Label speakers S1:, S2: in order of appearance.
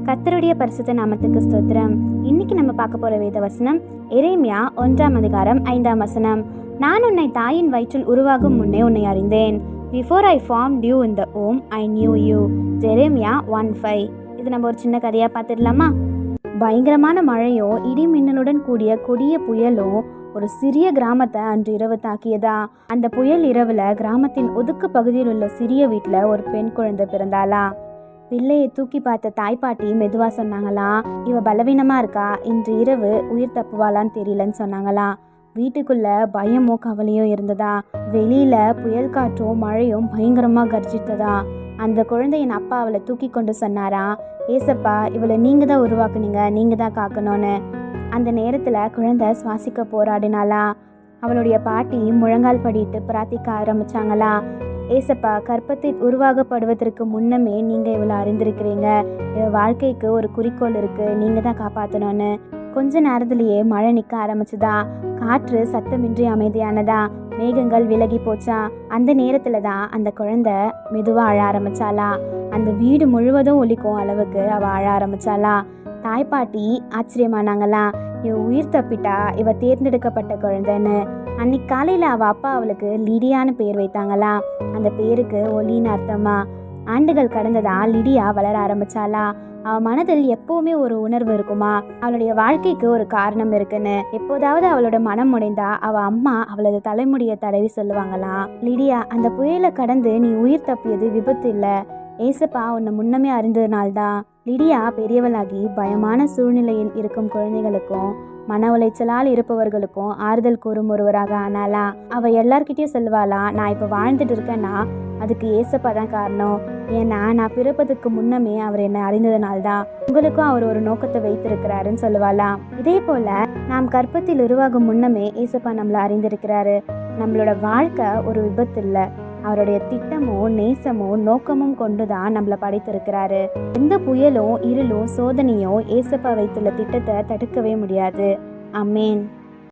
S1: கர்த்தருடைய பரிசுத்த நாமத்துக்கு ஸ்தோத்திரம். இன்னைக்கு நம்ம பார்க்க போற வேத வசனம் எரேமியா 1:5. நான் உன்னை தாயின் வயிற்றில் உருவாகும் முன்னே உன்னை அறிந்தேன். Before I formed you in the womb, I knew you. எரேமியா 1:5. இது நம்ம ஒரு சின்ன கதையா பார்த்துடலாமா? பயங்கரமான மழையோ இடி மின்னலுடன் கூடிய கொடிய புயலோ ஒரு சிறிய கிராமத்தை அன்று இரவு தாக்கியதா. அந்த புயல் இரவுல கிராமத்தின் ஒதுக்கு பகுதியில் உள்ள சிறிய வீட்டுல ஒரு பெண் குழந்தை பிறந்தாளா. பிள்ளையை தூக்கி பார்த்த தாய்ப்பாட்டி மெதுவா சொன்னாங்களாம், இவ பலவீனமா இருக்கா, இன்று இரவு உயிர் தப்புவாளான்னு தெரியலன்னு சொன்னாங்களாம். வீட்டுக்குள்ள பயமோ கவலையோ இருந்ததா. வெளியில புயல் காற்றும் மழையும் பயங்கரமா கர்ஜித்ததா. அந்த குழந்தையின் அப்பா அவளை தூக்கி கொண்டு சொன்னாரா, ஏசப்பா இவளை நீங்க தான் உருவாக்குனீங்க, நீங்க தான் காக்கணும்னு. அந்த நேரத்துல குழந்தை சுவாசிக்க போராடினாளா. அவளுடைய பாட்டி முழங்கால் படிட்டு பிரார்த்திக்க ஆரம்பிச்சாங்களா, ஏசப்பா கற்பத்தில் உருவாகப்படுவதற்கு முன்னமே நீங்க இவளை அறிந்திருக்கிறீங்க, இவ வாழ்க்கைக்கு ஒரு குறிக்கோள் இருக்கு, நீங்க தான் காப்பாற்றணும்னு. கொஞ்ச நேரத்திலேயே மழை நிற்க ஆரம்பிச்சுதா. காற்று சத்தமின்றி அமைதியானதா. மேகங்கள் விலகி போச்சா. அந்த நேரத்துல தான் அந்த குழந்தை மெதுவா அழ ஆரம்பிச்சாளா. அந்த வீடு முழுவதும் ஒலிக்கும் அளவுக்கு அவ அழ ஆரம்பிச்சாளா. தாய்ப்பாட்டி ஆச்சரியமானாங்களா, இவ உயிர் தப்பிட்டா, இவ தேர்ந்தெடுக்கப்பட்ட குழந்தைன்னு. அன்னைக்கு காலையில அவ அப்பா அவளுக்கு லிடியான்னு பேர் வைத்தாங்களா. அந்த பேருக்கு ஒலின்னு அர்த்தமா. ஆண்டுகள் கடந்ததா லிடியா வளர ஆரம்பிச்சாளா. அவ மனதில் எப்பவுமே ஒரு உணர்வு இருக்குமா, அவளுடைய வாழ்க்கைக்கு ஒரு காரணம் இருக்குன்னு. எப்போதாவது அவளோட மனம் உடைந்தா அவ அம்மா அவளது தலைமுடியை தடவி சொல்லுவாங்களாம், லிடியா அந்த புயலை கடந்து நீ உயிர் தப்பியது விபத்து இல்ல, ஏசப்பா உன்னை முன்னமே அறிந்ததுனால்தான். லிடியா பெரியவளாகி பயமான சூழ்நிலையில் இருக்கும் குழந்தைகளுக்கும் மன உளைச்சலால் இருப்பவர்களுக்கும் ஆறுதல் கூறும் ஒருவராக ஆனாலா. அவ எல்லார்கிட்டயும் சொல்லுவாளா, நான் இப்ப வாழ்ந்துட்டு இருக்கேன்னா அதுக்கு ஏசப்பா தான் காரணம், ஏன்னா நான் பிறப்பதுக்கு முன்னமே அவர் என்னை அறிந்ததுனால்தான். உங்களுக்கும் அவர் ஒரு நோக்கத்தை வைத்திருக்கிறாருன்னு சொல்லுவாளா. இதே போல நாம் கற்பத்தில் உருவாகும் முன்னமே ஏசப்பா நம்மளை அறிந்திருக்கிறாரு. நம்மளோட வாழ்க்கை ஒரு விபத்து இல்லை, அவருடைய திட்டமோ நேசமோ நோக்கமும் கொண்டுதான் நம்மளை படைத்திருக்கிறாரு. எந்த புயலும் இருளும் சோதனையும் ஏசப்பா வைத்துள்ள திட்டத்தை தடுக்கவே முடியாது. ஆமென்.